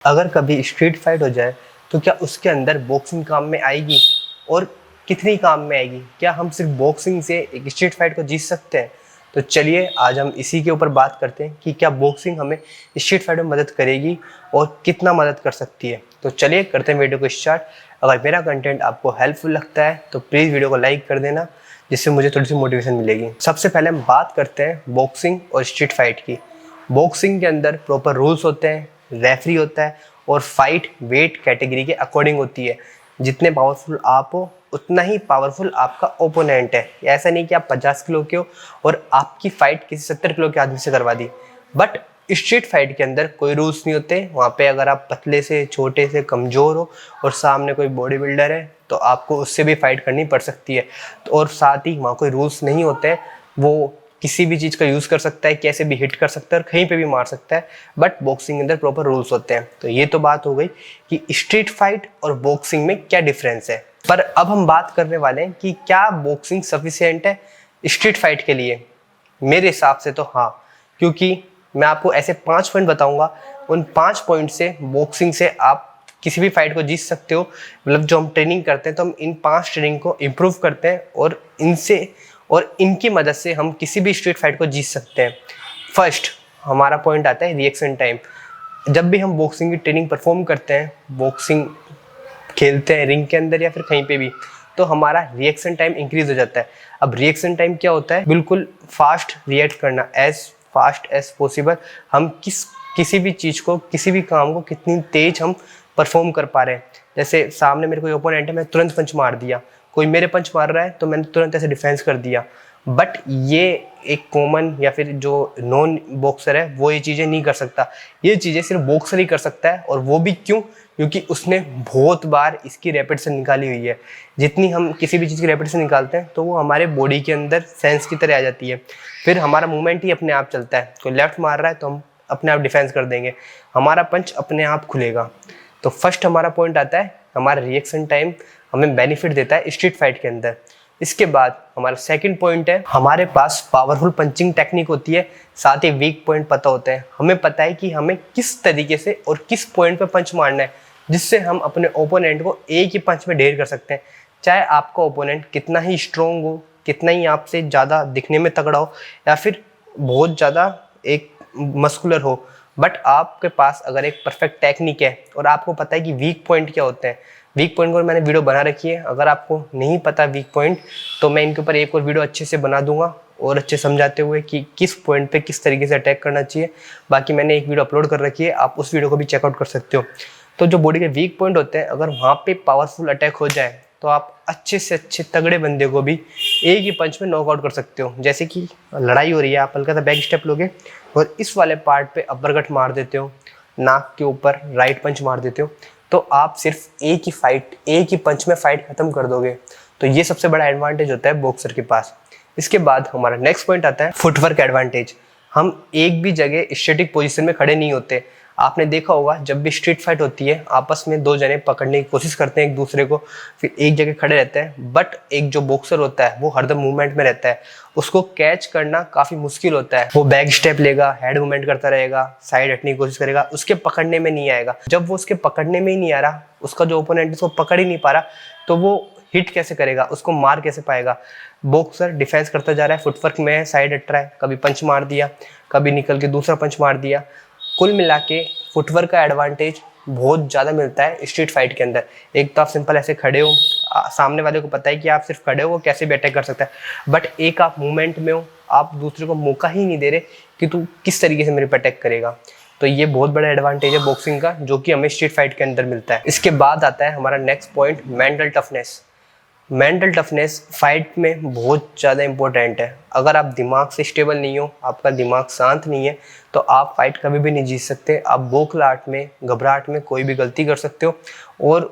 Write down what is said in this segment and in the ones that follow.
अगर कभी street fight हो जाए तो क्या उसके अंदर बॉक्सिंग काम में आएगी और कितनी काम में आएगी? क्या हम सिर्फ बॉक्सिंग से एक स्ट्रीट फाइट को जीत सकते हैं? तो चलिए आज हम इसी के ऊपर बात करते हैं कि क्या बॉक्सिंग हमें स्ट्रीट फाइट में मदद करेगी और कितना मदद कर सकती है। तो चलिए करते हैं वीडियो को स्टार्ट। अगर मेरा कंटेंट आपको हेल्पफुल लगता है तो प्लीज़ वीडियो को लाइक कर देना, जिससे मुझे थोड़ी सी मोटिवेशन मिलेगी। सबसे पहले हम बात करते हैं बॉक्सिंग और स्ट्रीट फाइट की। बॉक्सिंग के अंदर प्रॉपर रूल्स होते हैं, रेफरी होता है और फाइट वेट कैटेगरी के अकॉर्डिंग होती है। जितने पावरफुल आप हो उतना ही पावरफुल आपका ओपोनेंट है। ऐसा नहीं कि आप 50 किलो के हो और आपकी फाइट किसी 70 किलो के आदमी से करवा दी। बट स्ट्रीट फाइट के अंदर कोई रूल्स नहीं होते। वहाँ पे अगर आप पतले से, छोटे से, कमज़ोर हो और सामने कोई बॉडी बिल्डर है तो आपको उससे भी फाइट करनी पड़ सकती है। और साथ ही वहाँ कोई रूल्स नहीं होते। वो किसी भी चीज़ का यूज़ कर सकता है, कैसे भी हिट कर सकता है और कहीं पे भी मार सकता है। बट बॉक्सिंग के अंदर प्रॉपर रूल्स होते हैं। तो ये तो बात हो गई कि स्ट्रीट फाइट और बॉक्सिंग में क्या डिफरेंस है। पर अब हम बात करने वाले हैं कि क्या बॉक्सिंग सफिशिएंट है स्ट्रीट फाइट के लिए। मेरे हिसाब से तो हाँ, क्योंकि मैं आपको ऐसे 5 पॉइंट बताऊंगा। उन 5 पॉइंट से बॉक्सिंग से आप किसी भी फाइट को जीत सकते हो। मतलब जो हम ट्रेनिंग करते हैं तो हम इन 5 ट्रेनिंग को इम्प्रूव करते हैं और इनकी मदद से हम किसी भी स्ट्रीट फाइट को जीत सकते हैं। फर्स्ट हमारा पॉइंट आता है रिएक्शन टाइम। जब भी हम बॉक्सिंग की ट्रेनिंग परफॉर्म करते हैं, बॉक्सिंग खेलते हैं रिंग के अंदर या फिर कहीं पे भी, तो हमारा रिएक्शन टाइम इंक्रीज हो जाता है। अब रिएक्शन टाइम क्या होता है? बिल्कुल फास्ट रिएक्ट करना, एज फास्ट एज पॉसिबल। हम किसी भी चीज़ को, किसी भी काम को कितनी तेज हम परफॉर्म कर पा रहे हैं। जैसे सामने मेरे कोई ओपोनेंट है, मैं तुरंत पंच मार दिया। कोई मेरे पंच मार रहा है तो मैंने तुरंत ऐसे डिफेंस कर दिया। बट ये एक कॉमन या फिर जो नॉन बॉक्सर है वो ये चीज़ें नहीं कर सकता। ये चीज़ें सिर्फ बॉक्सर ही कर सकता है। और वो भी क्यों? क्योंकि उसने बहुत बार इसकी रेपिटेशन निकाली हुई है। जितनी हम किसी भी चीज़ की रेपिटेशन निकालते हैं तो वो हमारे बॉडी के अंदर सेंस की तरह आ जाती है। फिर हमारा मूवमेंट ही अपने आप चलता है। कोई लेफ्ट मार रहा है तो हम अपने आप डिफेंस कर देंगे, हमारा पंच अपने आप खुलेगा। तो फर्स्ट हमारा पॉइंट आता है, हमारा रिएक्शन टाइम हमें बेनिफिट देता है स्ट्रीट फाइट के अंदर। इसके बाद हमारा सेकंड पॉइंट है, हमारे पास पावरफुल पंचिंग टेक्निक होती है, साथ ही वीक पॉइंट पता होते हैं। हमें पता है कि हमें किस तरीके से और किस पॉइंट पे पंच मारना है, जिससे हम अपने ओपोनेंट को एक ही पंच में ढेर कर सकते हैं। चाहे आपका ओपोनेंट कितना ही स्ट्रोंग हो, कितना ही आपसे ज़्यादा दिखने में तगड़ा हो या फिर बहुत ज़्यादा एक मस्कुलर हो, बट आपके पास अगर एक परफेक्ट टेक्निक है और आपको पता है कि वीक पॉइंट क्या होते हैं। वीक पॉइंट पर मैंने वीडियो बना रखी है। अगर आपको नहीं पता वीक पॉइंट तो मैं इनके ऊपर एक और वीडियो अच्छे से बना दूंगा और अच्छे समझाते हुए कि किस पॉइंट पे किस तरीके से अटैक करना चाहिए। बाकी मैंने एक वीडियो अपलोड कर रखी है, आप उस वीडियो को भी चेकआउट कर सकते हो। तो जो बॉडी के वीक पॉइंट होते हैं, अगर वहाँ पे पावरफुल अटैक हो जाए तो आप अच्छे से अच्छे तगड़े बंदे को भी एक ही पंच में नॉकआउट कर सकते हो। जैसे कि लड़ाई हो रही है, आप हल्का सा बैक स्टेप लोगे और इस वाले पार्ट पे अपर मार देते हो, नाक के ऊपर राइट पंच मार देते हो, तो आप सिर्फ एक ही पंच में फाइट खत्म कर दोगे। तो ये सबसे बड़ा एडवांटेज होता है बॉक्सर के पास। इसके बाद हमारा नेक्स्ट पॉइंट आता है फुटवर्क एडवांटेज। हम एक भी जगह स्टैटिक पोजीशन में खड़े नहीं होते। आपने देखा होगा जब भी स्ट्रीट फाइट होती है, आपस में 2 जने पकड़ने की कोशिश करते हैं एक दूसरे को, फिर एक जगह खड़े रहते हैं। बट एक जो बॉक्सर होता है वो हरदम मूवमेंट में रहता है, उसको कैच करना काफ़ी मुश्किल होता है। वो बैक स्टेप लेगा, हेड मूवमेंट करता रहेगा, साइड हटने की कोशिश करेगा, उसके पकड़ने में नहीं आएगा। जब वो उसके पकड़ने में ही नहीं आ रहा, उसका जो ओपोनेंट उसको पकड़ ही नहीं पा रहा, तो वो हिट कैसे करेगा, उसको मार कैसे पाएगा। बॉक्सर डिफेंस करता जा रहा है, फुटवर्क में साइड हट रहा है, कभी पंच मार दिया, कभी निकल के दूसरा पंच मार दिया। कुल मिला के फुटवर्क का एडवांटेज बहुत ज़्यादा मिलता है स्ट्रीट फाइट के अंदर। एक तो आप सिंपल ऐसे खड़े हो, सामने वाले को पता है कि आप सिर्फ खड़े हो, वो कैसे भी अटैक कर सकता है। बट एक आप मूवमेंट में हो, आप दूसरे को मौका ही नहीं दे रहे कि तू किस तरीके से मेरे पे अटैक करेगा। तो ये बहुत बड़ा एडवांटेज है बॉक्सिंग का, जो कि हमें स्ट्रीट फाइट के अंदर मिलता है। इसके बाद आता है हमारा next point, mental toughness. Mental toughness fight में बहुत ज़्यादा इंपॉर्टेंट है। अगर आप दिमाग से स्टेबल नहीं हो, आपका दिमाग शांत नहीं है, तो आप फाइट कभी भी नहीं जीत सकते। आप बौखलाहट में, घबराहट में कोई भी गलती कर सकते हो और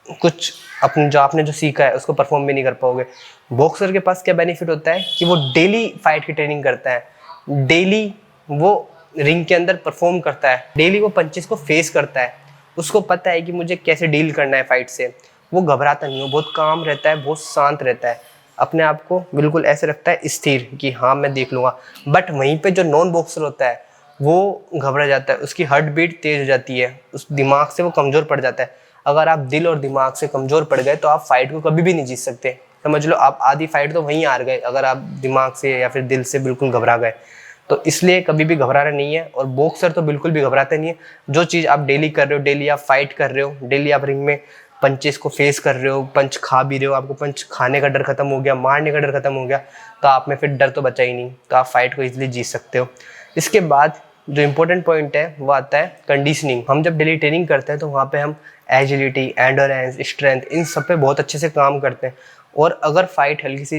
कुछ आपने जो सीखा है उसको परफॉर्म भी नहीं कर पाओगे। बॉक्सर के पास क्या बेनिफिट होता है कि वो डेली फाइट की ट्रेनिंग करता है, डेली वो रिंग के अंदर परफॉर्म करता है, डेली वो पंचेस को फेस करता है। उसको पता है कि मुझे कैसे डील करना है फाइट से। वो घबराता नहीं हो, बहुत काम रहता है, बहुत शांत रहता है, अपने आप को बिल्कुल ऐसे रखता है स्थिर कि हाँ मैं देख लूँगा। बट वहीं पे जो नॉन बॉक्सर होता है वो घबरा जाता है, उसकी हार्ट बीट तेज हो जाती है, उस दिमाग से वो कमज़ोर पड़ जाता है। अगर आप दिल और दिमाग से कमज़ोर पड़ गए तो आप फाइट को कभी भी नहीं जीत सकते। समझ लो आप आधी फाइट तो वहीं हार गए अगर आप दिमाग से या फिर दिल से बिल्कुल घबरा गए। तो इसलिए कभी भी घबराना नहीं है, और बॉक्सर तो बिल्कुल भी घबराते नहीं है। जो चीज़ आप डेली कर रहे हो, डेली आप फाइट कर रहे हो, डेली आप रिंग में पंचेस को फेस कर रहे हो, पंच खा भी रहे हो, आपको पंच खाने का डर खत्म हो गया, मारने का डर खत्म हो गया, तो आप में फिर डर तो बचा ही नहीं, तो आप फाइट को इजीली जीत सकते हो। इसके बाद जो इम्पोर्टेंट पॉइंट है वो आता है कंडीशनिंग। हम जब डेली ट्रेनिंग करते हैं तो वहाँ पे हम एजिलिटी, एंडोरेंस, स्ट्रेंथ, इन सब पे बहुत अच्छे से काम करते हैं। और अगर फाइट हल्की सी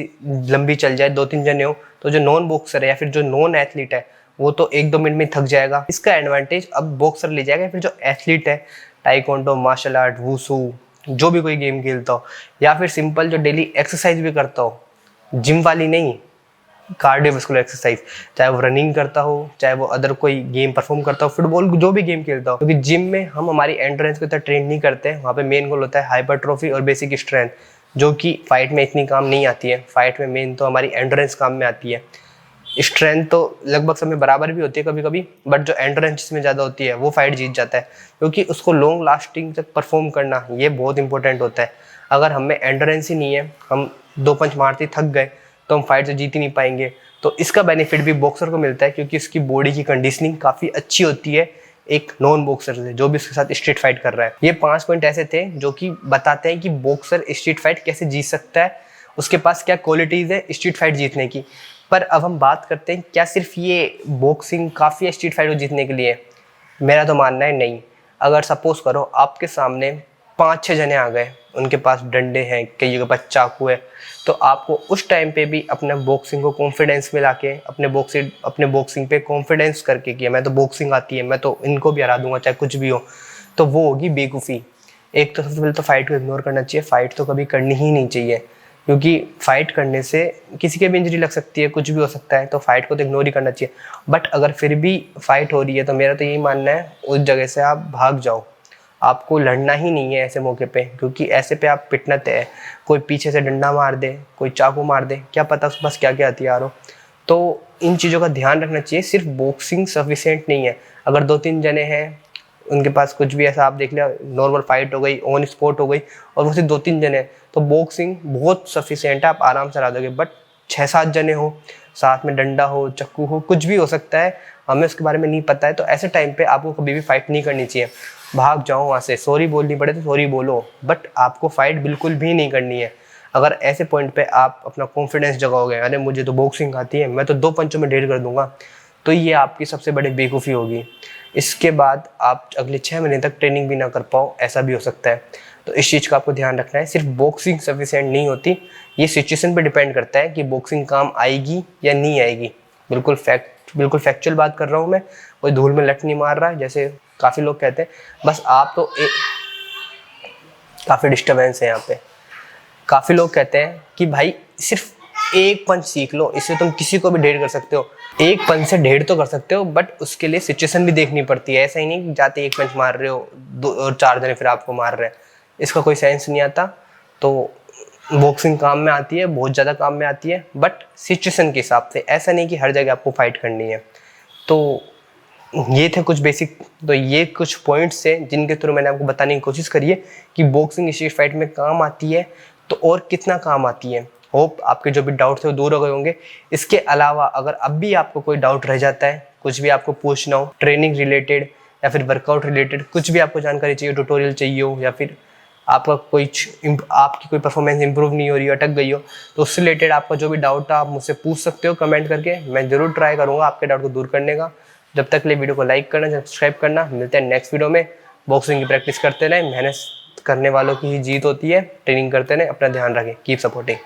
लंबी चल जाए, 2-3 जने हो, तो जो नॉन बॉक्सर है या फिर जो नॉन एथलीट है वो तो 1-2 मिनट में थक जाएगा। इसका एडवांटेज अब बॉक्सर ले जाएगा। फिर जो एथलीट है, टाइकोंडो, मार्शल आर्ट, वुसू, जो भी कोई गेम खेलता हो, या फिर सिंपल जो डेली एक्सरसाइज भी करता हो, जिम वाली नहीं, कार्डियोवास्कुलर एक्सरसाइज, चाहे वो रनिंग करता हो, चाहे वो अदर कोई गेम परफॉर्म करता हो, फुटबॉल, जो भी गेम खेलता हो, क्योंकि जिम में हम हमारी एंड्योरेंस को इतना ट्रेन नहीं करते हैं। वहाँ पे मेन गोल होता है हाइपरट्रॉफी और बेसिक स्ट्रेंथ, जो कि फाइट में इतनी काम नहीं आती है। फाइट में मेन तो हमारी एंड्योरेंस काम में आती है। स्ट्रेंथ तो लगभग सब में बराबर भी होती है कभी कभी, बट जो एंड्योरेंस जिसमें ज़्यादा होती है वो फाइट जीत जाता है, क्योंकि उसको लॉन्ग लास्टिंग तक परफॉर्म करना ये बहुत इंपॉर्टेंट होता है। अगर हम में एंड्योरेंस ही नहीं है, हम 2 पंच मारते थक गए, तो हम फाइट से जीत ही नहीं पाएंगे। तो इसका बेनिफिट भी बॉक्सर को मिलता है, क्योंकि उसकी बॉडी की कंडीशनिंग काफ़ी अच्छी होती है एक नॉन बॉक्सर से, जो भी उसके साथ स्ट्रीट फाइट कर रहा है। ये 5 पॉइंट ऐसे थे जो कि बताते हैं कि बॉक्सर स्ट्रीट फाइट कैसे जीत सकता है, उसके पास क्या क्वालिटीज़ है स्ट्रीट फाइट जीतने की। पर अब हम बात करते हैं, क्या सिर्फ ये बॉक्सिंग काफ़ी है स्ट्रीट फाइट को जीतने के लिए? मेरा तो मानना है नहीं। अगर सपोज करो आपके सामने 5-6 जने आ गए, उनके पास डंडे हैं, कईयों के पास चाकू है, तो आपको उस टाइम पे भी अपने बॉक्सिंग को कॉन्फिडेंस में लाके अपने बॉक्सिंग पे कॉन्फिडेंस करके कि मैं तो बॉक्सिंग आती है, मैं तो इनको भी हरा दूंगा चाहे कुछ भी हो, तो वो होगी बेवकूफ़ी। एक तो सबसे पहले तो फाइट को इग्नोर करना चाहिए। फाइट तो कभी करनी ही नहीं चाहिए, क्योंकि फाइट करने से किसी के भी इंजरी लग सकती है, कुछ भी हो सकता है, तो फाइट को तो इग्नोर ही करना चाहिए। बट अगर फिर भी फाइट हो रही है तो मेरा तो यही मानना है उस जगह से आप भाग जाओ। आपको लड़ना ही नहीं है ऐसे मौके पे, क्योंकि ऐसे पे आप पिटना तय है। कोई पीछे से डंडा मार दे, कोई चाकू मार दे, क्या पता उसके पास क्या क्या हथियार हो। तो इन चीज़ों का ध्यान रखना चाहिए। सिर्फ बॉक्सिंग सफिशिएंट नहीं है। अगर 2-3 जने हैं, उनके पास कुछ भी ऐसा आप देख लिया, नॉर्मल फाइट हो गई, ऑन स्पॉट हो गई, और वो सिर्फ 2-3 जने हैं, तो बॉक्सिंग बहुत सफिशिएंट है, आप आराम से हरा दोगे। बट 6-7 जने हो, साथ में डंडा हो, चक्कू हो, कुछ भी हो सकता है, हमें उसके बारे में नहीं पता है, तो ऐसे टाइम पे आपको कभी भी फाइट नहीं करनी चाहिए। भाग जाओ वहाँ से, सॉरी बोलनी पड़े तो सॉरी बोलो, बट आपको फाइट बिल्कुल भी नहीं करनी है। अगर ऐसे पॉइंट पे आप अपना कॉन्फिडेंस जगाओगे, अरे मुझे तो बॉक्सिंग आती है, मैं तो 2 पंचों में ढेर कर दूंगा, तो ये आपकी सबसे बड़ी बेवकूफ़ी होगी। इसके बाद आप अगले 6 महीने तक ट्रेनिंग भी ना कर पाओ, ऐसा भी हो सकता है। तो इस चीज़ का आपको ध्यान रखना है। सिर्फ बॉक्सिंग सफिशिएंट नहीं होती, ये सिचुएशन पे डिपेंड करता है कि बॉक्सिंग काम आएगी या नहीं आएगी। बिल्कुल फैक्चुअल बात कर रहा हूँ मैं, कोई धूल में लट नहीं मार रहा है जैसे काफ़ी लोग कहते हैं। बस आप तो काफ़ी डिस्टर्बेंस है यहाँ पे। काफ़ी लोग कहते हैं कि भाई सिर्फ एक पंच सीख लो, इससे तुम किसी को भी ढेर कर सकते हो। एक पंच से ढेर तो कर सकते हो, बट उसके लिए सिचुएशन भी देखनी पड़ती है। ऐसा ही नहीं कि जाते एक पंच मार रहे हो, 2 और 4 जने फिर आपको मार रहे हैं, इसका कोई सेंस नहीं आता। तो बॉक्सिंग काम में आती है, बहुत ज़्यादा काम में आती है, बट सिचुएशन के हिसाब से। ऐसा नहीं कि हर जगह आपको फाइट करनी है। तो ये थे कुछ बेसिक, तो ये कुछ पॉइंट्स हैं जिनके थ्रू मैंने आपको बताने की कोशिश करी है कि बॉक्सिंग स्ट्रीट फाइट में काम आती है तो और कितना काम आती है। होप आपके जो भी डाउट थे वो दूर हो गए होंगे। इसके अलावा अगर अब भी आपको कोई डाउट रह जाता है, कुछ भी आपको पूछना हो ट्रेनिंग रिलेटेड या फिर वर्कआउट रिलेटेड, कुछ भी आपको जानकारी चाहिए, ट्यूटोरियल चाहिए हो, या फिर आपका आपकी कोई परफॉर्मेंस इंप्रूव नहीं हो रही हो, अटक गई हो, तो उससे रिलेटेड आपका जो भी डाउट है आप मुझसे पूछ सकते हो कमेंट करके। मैं ज़रूर ट्राई करूँगा आपके डाउट को दूर करने का। जब तक के लिए वीडियो को लाइक करना, सब्सक्राइब करना। मिलते हैं नेक्स्ट वीडियो में। बॉक्सिंग की प्रैक्टिस करते रहें, मेहनत करने वालों की ही जीत होती है। ट्रेनिंग करते रहें, अपना ध्यान रखें, कीप सपोर्टिंग।